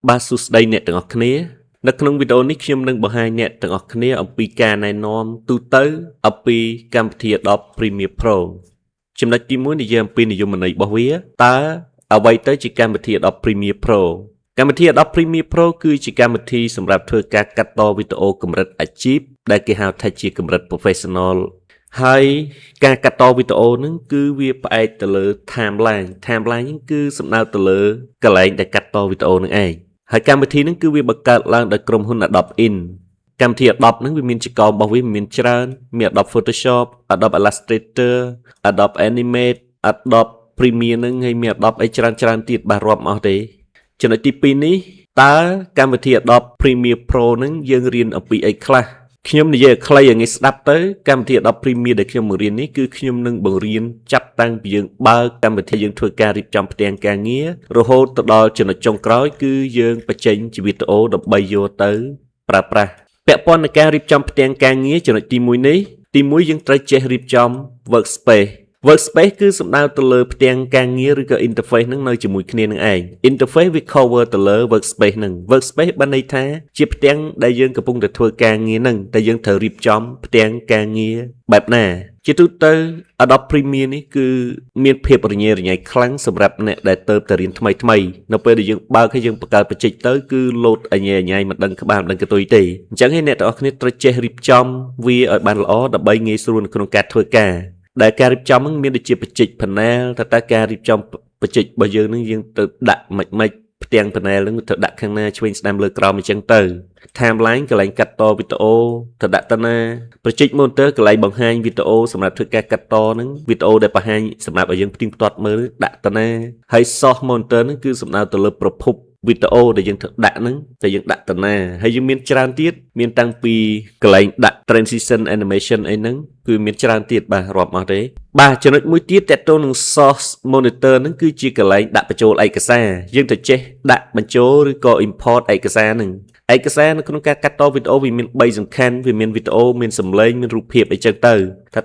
បាទសួស្តីអ្នកទាំងអស់គ្នានៅក្នុងវីដេអូនេះខ្ញុំនឹងបង្ហាញអ្នកទាំងអស់គ្នាអំពីការណែនាំទូទៅអំពីកម្មវិធី Adobe Premiere Pro ចំណុចទី1និយាយអំពីនិយមន័យរបស់វាតើអ្វីទៅជាកម្មវិធី Adobe Premiere Pro កម្មវិធី Adobe Premiere Pro គឺជាកម្មវិធីសម្រាប់ធ្វើការកាត់តវីដេអូកម្រិតអាជីពដែលគេហៅថាជាកម្រិត Professional ហើយការកាត់តវីដេអូហ្នឹងគឺវាផ្អែកទៅលើ timeline ហ្នឹងគឺសំដៅទៅលើកន្លែងដែលកាត់តវីដេអូហ្នឹងឯងហើយកម្មវិធីហ្នឹងគឺវាបង្កើតឡើងដោយក្រុមហ៊ុន Adobe In កម្មវិធី Adobe ហ្នឹងវាមានជាកោរបស់វាមានច្រើនមាន Adobe Photoshop Adobe Illustrator Adobe Animate Adobe Premiere ហ្នឹងហើយមាន Adobe អីច្រើនទៀតបាទរាប់អស់ទេចំណុចទី2នេះតើកម្មវិធី Adobe Premiere Pro ហ្នឹងយើងរៀនអំពីអីខ្លះខ្ញុំនិយាយខ្លីឲ្យងាយស្ដាប់ទៅកម្មវិធី Adobe Premiere ដែលខ្ញុំបង្រៀននេះគឺខ្ញុំនឹងបង្រៀនចាប់តាំងពីយើងបើកកម្មវិធីយើងធ្វើការរៀបចំផ្ទាំងការងាររហូតទៅដល់ចំណុចចុងក្រោយគឺយើងបញ្ចេញជាវីដេអូដើម្បីយកទៅប្រើប្រាស់ពាក់ព័ន្ធនឹងការរៀបចំផ្ទាំងការងារចំណុចទី1នេះទី1យើងត្រូវចេះរៀបចំ Workspace គឺសំដៅទៅលើផ្ទាំងការងារឬក៏ interface ហ្នឹងនៅជាមួយគ្នានឹងឯង interface វា cover ទៅលើ workspace ហ្នឹង workspace បានន័យថាជាផ្ទាំងដែលយើងកំពុងតែធ្វើការងារហ្នឹងតែយើងត្រូវរៀបចំផ្ទាំងការងារបែបណាជាទូទៅ Adobe Premiere នេះគឺមានភាពរញ៉េរញ៉ៃខ្លាំងសម្រាប់អ្នកដែលទៅតែរៀនថ្មីនៅពេលដែលយើងបើកឲ្យយើងបង្កើតបច្ចេកទៅគឺ load អញញ៉ៃមិនដឹងក្បាលមិនដឹងកតុយទេអញ្ចឹងហើយអ្នកទាំងអស់គ្នាត្រូវចេះរៀបចំវាឲ្យបានល្អដើម្បីងាយស្រួលនៅក្នុងការធ្វើការដែលការរៀបចំហ្នឹងមានដូចជាបច្ចេក panel តើការរៀបចំបច្ចេករបស់យើងហ្នឹងយើងទៅដាក់មិនផ្ទាំង panel ហ្នឹងទៅដាក់ខាងណាឆ្វេងស្ដាំលើក្រោមអញ្ចឹងទៅ timeline កន្លែងកាត់តវីដេអូទៅដាក់ទៅណាបច្ចេក monitor កន្លែងបង្ហាញវីដេអូសម្រាប់ធ្វើការកាត់តហ្នឹងវីដេអូដែលបង្ហាញសម្រាប់ឲ្យយើងផ្ទៀងផ្ទាត់មើលដាក់ទៅណាហើយ source monitor ហ្នឹងគឺសំដៅទៅលើប្រភពវីដេអូដែលយើងធ្វើដាក់ហ្នឹងតែយើងដាក់ទៅណាហើយយើងមានច្រើនទៀតមានតាំងពីកន្លែងដាក់ transition animation អីហ្នឹងគឺមានច្រើនទៀតបាទរាប់អស់ទេបាទចំណុចមួយទៀតតើតើនឹង source monitor ហ្នឹងគឺជាកន្លែងដាក់បញ្ចូលឯកសារយើងទៅចេះដាក់បញ្ចូលឬក៏ import ឯកសារហ្នឹងឯកសារនៅក្នុងការកាត់តវីដេអូវាមាន3សំខាន់វាមានវីដេអូមានសំឡេងមានរូបភាពអីចឹងទៅ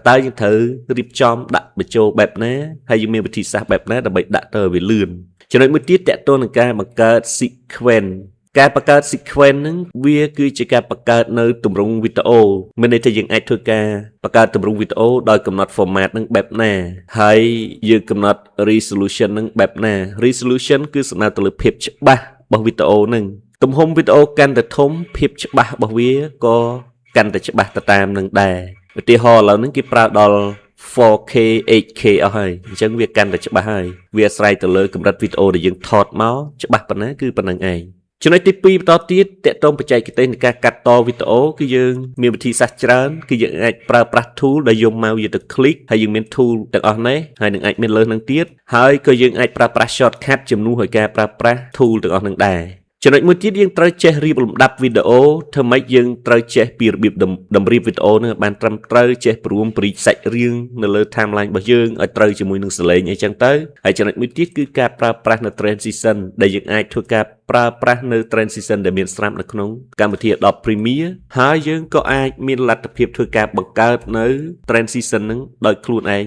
តើយើងត្រូវរៀបចំដាក់បញ្ចូលបែបណាហើយយើងមានវិធីសាស្ត្របែបណាដើម្បីដាក់ទៅឲ្យវាលឿនចំណុចមួយទៀតតើតើនឹងការបង្កើត sequence ការបង្កើត sequence ហ្នឹងវាគឺជាការបង្កើតនៅទម្រង់វីដេអូមានន័យថាយើងអាចធ្វើការបង្កើតទម្រង់វីដេអូដោយកំណត់ format ហ្នឹងបែបណាហើយយើងកំណត់ resolution ហ្នឹងបែបណា resolution គឺសំដៅទៅលើភាពច្បាស់របស់វីដេអូហ្នឹងទំហំវីដេអូកាន់តែធំភាពច្បាស់របស់វាក៏កាន់តែច្បាស់ទៅតាមនឹងដែរឧទាហរណ៍ឥឡូវហ្នឹងគេប្រើដល់ 4K 8K អស់ហើយអញ្ចឹងវាកាន់តែច្បាស់ហើយវាអាស្រ័យទៅលើកម្រិតវីដេអូដែលយើងថតមកច្បាស់ប៉ុណ្ណាគឺប៉ុណ្្នឹងឯងចំណុចទី2បន្តទៀតតកតងបច្ចេកទេសនៃការកាត់តវីដេអូគឺយើងមានវិធីសាស្ត្រច្រើនគឺយើងអាចប្រើប្រាស់ tool ដែលយកមកយកទៅ click ហើយយើងមាន tool ទាំងអស់នេះហើយនឹងអាចមានលើហ្នឹងទៀតហើយក៏យើងអាចប្រើប្រាស់ shortcut ជំនួសឲ្យការប្រើប្រាស់ tool ទាំងអស់ហ្នឹងដែរចំណុចមួយទៀតយើងត្រូវចេះរៀបលំដាប់វីដេអូធ្វើម៉េចយើងត្រូវចេះពីរបៀបតម្រៀបវីដេអូហ្នឹងឲ្យបានត្រឹមត្រូវចេះព្រមព្រីសាច់រឿងនៅលើ timeline របស់យើងឲ្យត្រូវជាមួយនឹងសលេងអីចឹងទៅហើយចំណុចមួយទៀតគឺការប្រើប្រាស់នៅ transition ដែលយើងអាចធ្វើការប្រើប្រាស់នៅ transition ដែលមានស្រាប់នៅក្នុងកម្មវិធី Adobe Premiere ហើយយើងក៏អាចមានលទ្ធភាពធ្វើការបង្កើតនៅ transition ហ្នឹងដោយខ្លួនឯង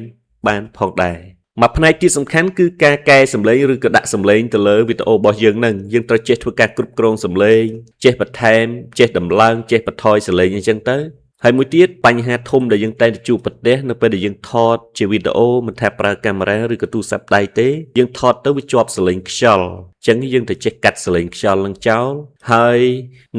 បានផងដែរមួយផ្នែកទៀតសំខាន់គឺការកែសំឡេងឬក៏ដាក់សំឡេងទៅលើវីដេអូរបស់យើងហ្នឹងយើងត្រូវចេះធ្វើការគ្រប់គ្រងសំឡេងចេះបន្ថែមចេះដំឡើងចេះបន្ថយសំឡេងអញ្ចឹងទៅហើយមួយទៀតបញ្ហាធំដែលយើងតែងតែជួបប្រទះនៅពេលដែលយើងថតជាវីដេអូមិនថាប្រើកាមេរ៉ាឬក៏ទូរស័ព្ទដៃទេយើងថតទៅវាជាប់សំឡេងខ្យល់អញ្ចឹងយើងត្រូវចេះកាត់សំឡេងខ្យល់នឹងចោលហើយ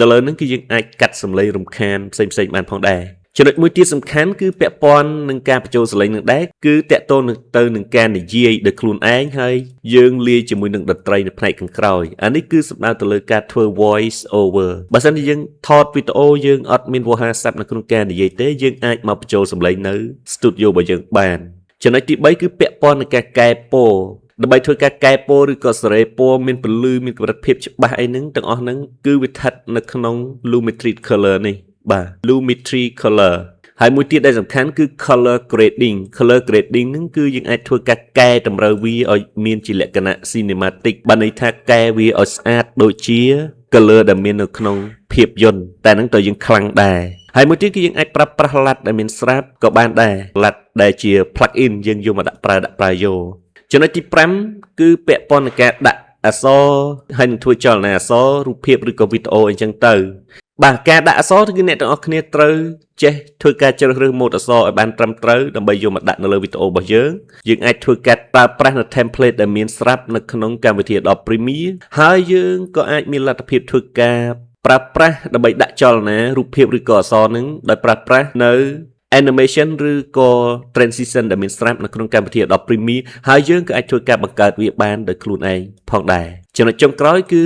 នៅលើហ្នឹងគឺយើងអាចកាត់សំឡេងរំខានផ្សេងៗបានផងដែរចំណុចមួយទៀតសំខាន់គឺពាក់ព័ន្ធនឹងការបញ្ចូលសំឡេងនឹងដែរគឺតាក់ទងទៅនឹងការនិយាយដោយខ្លួនឯងហើយយើងលាយជាមួយនឹងតន្ត្រីនៅផ្នែកខាងក្រោយអានេះគឺសំដៅទៅលើការធ្វើ voice over បើសិនជាយើងថតវីដេអូយើងអត់មានវោហារស័ព្ទនៅក្នុងការនិយាយទេយើងអាចមកបញ្ចូលសំឡេងនៅ studio របស់យើងបានចំណុចទី3គឺពាក់ព័ន្ធនឹងការកែពណ៌ដើម្បីធ្វើការកែពណ៌ឬក៏សេរីពណ៌មានពន្លឺមានកម្រិតភាពច្បាស់អីហ្នឹងទាំងអស់ហ្នឹងគឺវាស្ថិតនៅក្នុង Lumetri color នេះបាទ Lumetri color ហើយមួយទៀតដែលសំខាន់គឺ color grading ហ្នឹងគឺយើងអាចធ្វើការកែតម្រូវវាឲ្យមានជាលក្ខណៈ cinematic បានន័យថាកែវាឲ្យស្អាតដូចជា color ដែលមាននៅក្នុងភាពយន្តតែហ្នឹងតើយើងខ្លាំងដែរហើយមួយទៀតគឺយើងអាចប្រើប្រាស់ LUT ដែលមានស្រាប់ក៏បានដែរ LUT ដែលជា plug in យើងយកមកដាក់ប្រើយកចំណុចទី5គឺពាក់ព័ន្ធនឹងការដាក់ អក្សរហើយនឹងធ្វើចលនាអក្សររូបភាពឬក៏វីដេអូអីចឹងទៅបាទការដាក់អក្សរគឺអ្នកទាំងអស់គ្នាត្រូវចេះធ្វើការជ្រើសរើសម៉ូដអក្សរឲ្យបានត្រឹមត្រូវដើម្បីយកមកដាក់នៅលើវីដេអូរបស់យើងអាចធ្វើការប្រើប្រាស់នៅ template ដែលមានស្រាប់នៅក្នុងកម្មវិធី Adobe Premiere ហើយយើងក៏អាចមានលទ្ធភាពធ្វើការប្រើប្រាស់ដើម្បីដាក់ចលនារូបភាពឬក៏អក្សរនឹងដោយប្រើប្រាស់នៅ animation ឬក៏ transition ដែលមានស្រាប់នៅក្នុងកម្មវិធី Adobe Premiere ហើយយើងក៏អាចធ្វើការបង្កើតវាបានដោយខ្លួនឯងផងដែរចំណុចចុងក្រោយគឺ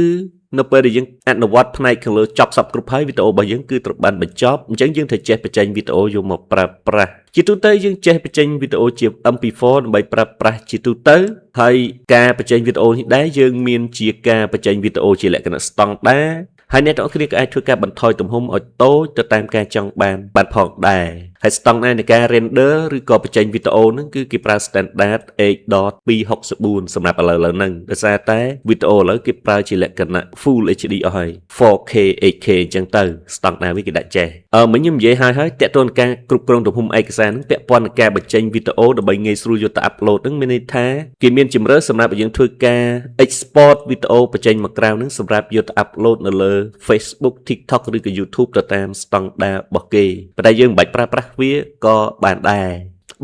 នៅពេលដែលយើងអនុវត្តផ្នែកខាងលើចប់សពគ្រប់ហើយវីដេអូរបស់យើងគឺត្រូវបានបញ្ចប់អញ្ចឹងយើងត្រូវចេះបញ្ចេញវីដេអូយកមកប្រើប្រាស់ជាទូទៅយើងចេះបញ្ចេញវីដេអូជា MP4 ដើម្បីប្រើប្រាស់ជាទូទៅហើយការបញ្ចេញវីដេអូនេះដែរយើងមានជាការបញ្ចេញវីដេអូជាលក្ខណៈស្តង់ដារហើយអ្នកទាំងអស់គ្នាក៏អាចធ្វើការបន្ថយទំហំឲ្យតូចទៅតាមការចង់បានផងដែរហើយស្តង់ដារនៃការ render ឬក៏បញ្ចេញវីដេអូហ្នឹងគឺគេប្រើ standard H.264 សម្រាប់ឥឡូវហ្នឹងដោយសារតែវីដេអូឥឡូវគេប្រើជាលក្ខណៈ Full HD អស់ហើយ 4K 8K អញ្ចឹងទៅស្តង់ដារវាគេដាក់ចេះមិញខ្ញុំនិយាយហើយតាក់ទងនឹងការគ្រប់គ្រងទំហំឯកសារហ្នឹងពាក់ព័ន្ធនឹងការបញ្ចេញវីដេអូដើម្បីងាយស្រួលយកទៅ upload ហ្នឹងមានន័យថាគេមានជម្រើសសម្រាប់ឲ្យយើងធ្វើការ export វីដេអូបញ្ចេញមកក្រៅហ្នឹងសម្រាប់យកទៅ upload នៅលើ Facebook TikTok ឬក៏ YouTube ទៅតាមស្តង់ដាររបស់គេប៉ុន្តែយើងមិនបាច់ប្រើប្រាស់វាក៏បានដែរ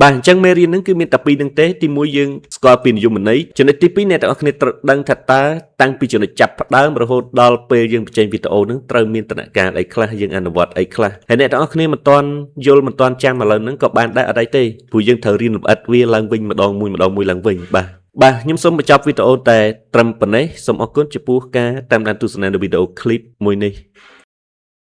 បាទអញ្ចឹងមេរៀនហ្នឹងគឺមានតែពីរហ្នឹងទេទី1យើងស្គាល់ពីនិយមន័យចំណុចទី2អ្នកទាំងអស់គ្នាត្រូវដឹងថាតើតាំងពីចំណុចចាប់ផ្ដើមរហូតដល់ពេលយើងបញ្ចេញវីដេអូហ្នឹងត្រូវមានដំណាក់កាលអីខ្លះយើងអនុវត្តអីខ្លះហើយអ្នកទាំងអស់គ្នាមិនទាន់យល់មិនទាន់ចាំឥឡូវហ្នឹងក៏បានដែរអត់អីទេព្រោះយើងត្រូវរៀនលម្អិតវាឡើងវិញម្ដងមួយឡើងវិញបាទខ្ញុំសូមបញ្ចប់វីដេអូតែត្រឹមប៉ុណ្ណេះសូមអរគុណចំពោះការតាមដានទស្សនានៅវីដេអូឃ្លីបមួយនេះ